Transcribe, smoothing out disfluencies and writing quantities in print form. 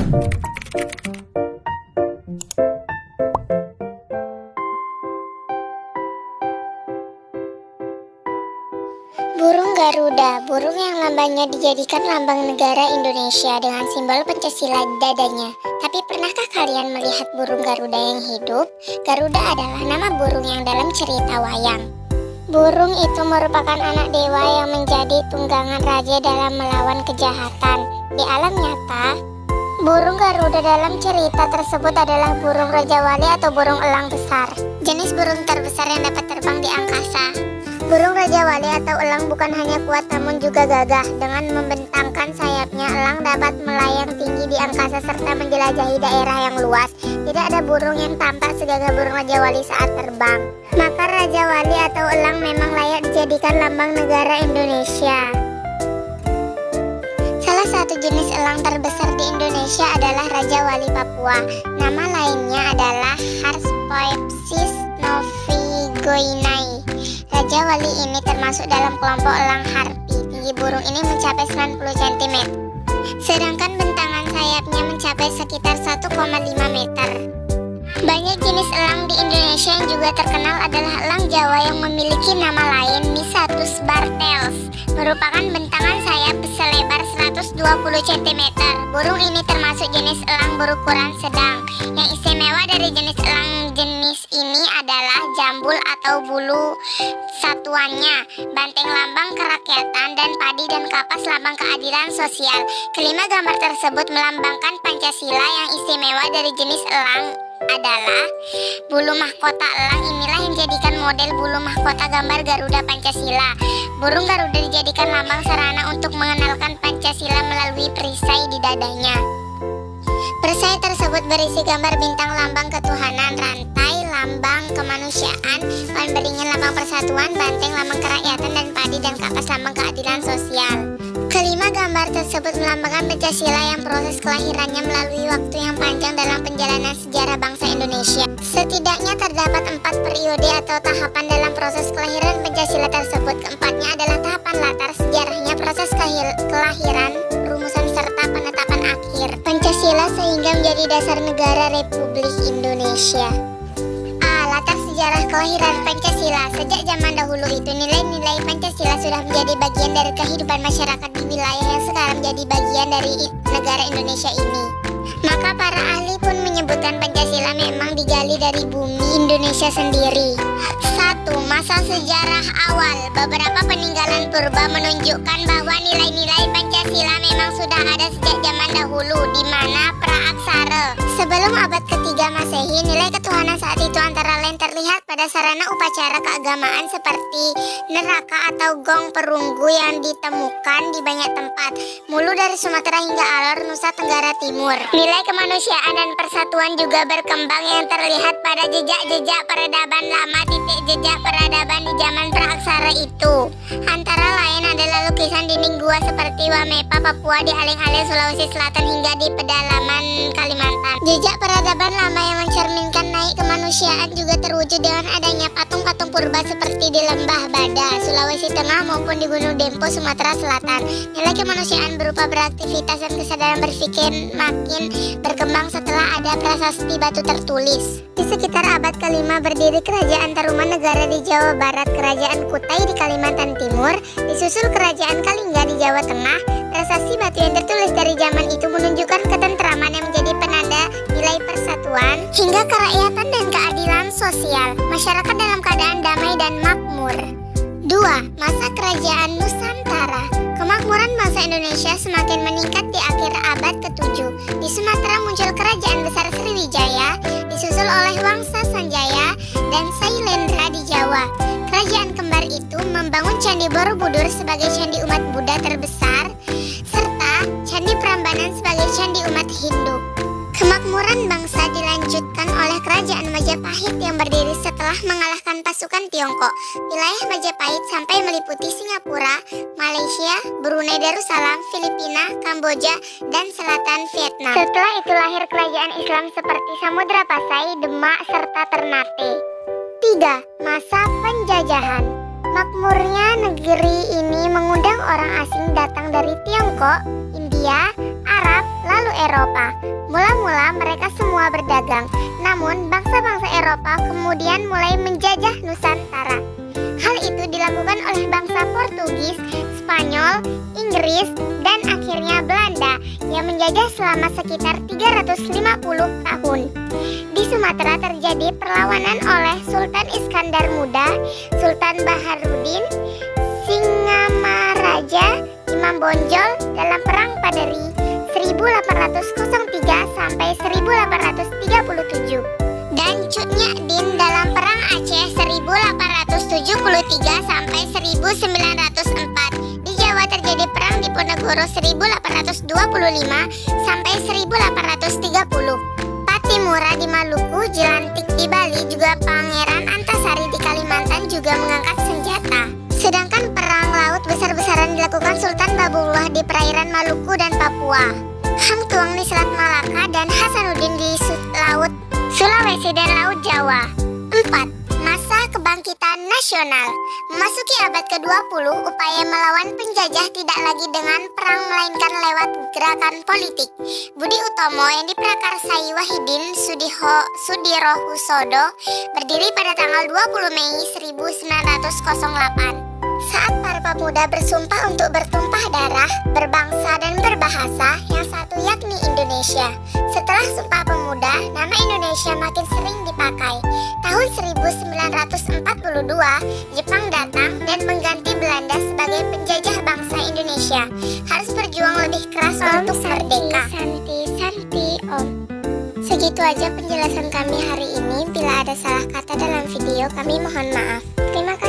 Burung Garuda, burung yang lambangnya dijadikan lambang negara Indonesia dengan simbol Pancasila di dadanya. Tapi pernahkah kalian melihat burung Garuda yang hidup? Garuda adalah nama burung yang dalam cerita wayang. Burung itu merupakan anak dewa yang menjadi tunggangan raja dalam melawan kejahatan. Di alam nyata, burung Garuda dalam cerita tersebut adalah burung Raja Wali atau burung elang besar. Jenis burung terbesar yang dapat terbang di angkasa. Burung Raja Wali atau elang bukan hanya kuat namun juga gagah. Dengan membentangkan sayapnya, elang dapat melayang tinggi di angkasa serta menjelajahi daerah yang luas. Tidak ada burung yang tampak segagah burung Raja Wali saat terbang. Maka Raja Wali atau elang memang layak dijadikan lambang negara Indonesia. Salah satu jenis elang terbesar di Indonesia adalah Raja Wali Papua. Nama lainnya adalah Harspoepsis novigoinai. Raja Wali ini termasuk dalam kelompok elang harpi. Tinggi burung ini mencapai 90 cm. Sedangkan bentangan sayapnya mencapai sekitar 1,5 meter. Banyak jenis elang di Indonesia yang juga terkenal adalah elang Jawa yang memiliki nama lain Nisatus bartels, merupakan bentangan sayap selebar 120 cm. Burung ini termasuk jenis elang berukuran sedang. Yang istimewa dari jenis elang jenis ini adalah jambul atau bulu satuannya, banteng lambang kerakyatan, dan padi dan kapas lambang keadilan sosial. Kelima gambar tersebut melambangkan Pancasila. Yang istimewa dari jenis elang adalah bulu mahkota elang inilah yang dijadikan model bulu mahkota gambar Garuda Pancasila. Burung Garuda dijadikan lambang sarana untuk mengenalkan Pancasila melalui perisai di dadanya. Perisai tersebut berisi gambar bintang lambang ketuhanan, rantai lambang kemanusiaan, pohon beringin lambang persatuan, banteng lambang kerakyatan, dan padi dan kapas lambang keadilan sosial. Kelima gambar tersebut melambangkan Pancasila yang proses kelahirannya melalui waktu yang panjang dalam perjalanan sejarah bangsa Indonesia. Setidaknya terdapat 4 periode atau tahapan dalam proses kelahiran Pancasila tersebut. Keempatnya adalah tahapan latar sejarahnya, proses kelahiran, rumusan serta penetapan akhir Pancasila sehingga menjadi dasar negara Republik Indonesia. Latar sejarah kelahiran Pancasila. Sejak zaman dahulu itu nilai-nilai Pancasila sudah menjadi bagian dari kehidupan masyarakat di wilayah yang sekarang menjadi bagian dari negara Indonesia ini. Maka para ahli pun menyebutkan Pancasila memang digali dari bumi Indonesia sendiri. 1. Masa sejarah awal. Beberapa peninggalan purba menunjukkan bahwa nilai-nilai Pancasila memang sudah ada sejak zaman dahulu, di mana praaksara. Sebelum abad ketiga Masehi, nilai ketuhanan saat itu antara lain terlihat pada sarana upacara keagamaan seperti neraka atau gong perunggu yang ditemukan di banyak tempat, mulu dari Sumatera hingga Alor, Nusa Tenggara Timur. Nilai kemanusiaan dan persatuan juga berkembang yang terlihat pada jejak-jejak peradaban lama, titik jejak peradaban di zaman praaksara itu. Antara lain adalah lukisan dinding gua seperti Wamepa, Papua, di Aleng-Aleng, Sulawesi Selatan hingga di pedalaman Kalimantan. Jejak peradaban lama yang mencerminkan naik kemanusiaan juga terwujud dengan adanya patung-patung purba seperti di Lembah Bada, Sulawesi Tengah maupun di Gunung Dempo, Sumatera Selatan. Nilai kemanusiaan berupa beraktivitas dan kesadaran berpikir makin berkembang setelah ada prasasti batu tertulis. Di sekitar abad ke-5 berdiri Kerajaan Tarumanegara di Jawa Barat, Kerajaan Kutai di Kalimantan Timur, disusul Kerajaan Kalingga di Jawa Tengah. Prasasti batu yang tertulis dari zaman itu menunjukkan ketentraman yang menjadi penanda nilai persatuan hingga kerakyatan dan keadilan sosial. Masyarakat dalam keadaan damai dan makmur. 2. Masa Kerajaan Nusantara. Kemakmuran bangsa Indonesia semakin meningkat di akhir abad ke-7. Di Sumatera muncul Kerajaan Besar Sriwijaya, disusul oleh Wangsa Sanjaya dan Sailendra di Jawa. Kerajaan kembar itu membangun Candi Borobudur sebagai candi umat Buddha terbesar, serta Candi Prambanan sebagai candi umat Hindu. Kemakmuran bangsa dilanjutkan oleh Kerajaan Majapahit yang berdiri setelah mengalahkan pasukan Tiongkok. Wilayah Majapahit sampai meliputi Singapura, Malaysia, Brunei Darussalam, Filipina, Kamboja, dan selatan Vietnam. Setelah itu lahir kerajaan Islam seperti Samudra Pasai, Demak, serta Ternate. 3. Masa penjajahan. Makmurnya negeri ini mengundang orang asing datang dari Tiongkok, India, Arab, lalu Eropa. Mula-mula mereka semua berdagang, namun bangsa-bangsa Eropa kemudian mulai menjajah Nusantara. Hal itu dilakukan oleh bangsa Portugis, Spanyol, Inggris, dan akhirnya Belanda yang menjajah selama sekitar 350 tahun. Di Sumatera terjadi perlawanan oleh Sultan Iskandar Muda, Sultan Baharudin, Singamaraja, Imam Bonjol dalam Perang Paderi 1803 sampai 1837 dan Cut Nyak-Dien dalam Perang Aceh 1873 sampai 1904. Di Jawa terjadi Perang Diponegoro 1825 sampai 1830. Patimura di Maluku, Jelantik di Bali, juga Pangeran Antasari di Kalimantan juga mengangkat senjata. Sedangkan perang laut besar-besaran dilakukan Sultan Babullah di perairan Maluku dan Papua, Hang Tuang di Selat Malaka, dan Hasanuddin di Laut Sulawesi dan Laut Jawa. 4. Masa Kebangkitan Nasional. Memasuki abad ke-20, upaya melawan penjajah tidak lagi dengan perang melainkan lewat gerakan politik. Budi Utomo yang diprakarsai Wahidin Sudirohusodo berdiri pada tanggal 20 Mei 1908. Saat para pemuda bersumpah untuk bertumpah darah, berbangsa dan berbahasa, yang satu yakni Indonesia. Setelah Sumpah Pemuda, nama Indonesia makin sering dipakai. Tahun 1942, Jepang datang dan mengganti Belanda sebagai penjajah bangsa Indonesia. Harus berjuang lebih keras untuk merdeka. Santi, Om. Segitu aja penjelasan kami hari ini. Bila ada salah kata dalam video, kami mohon maaf. Terima kasih.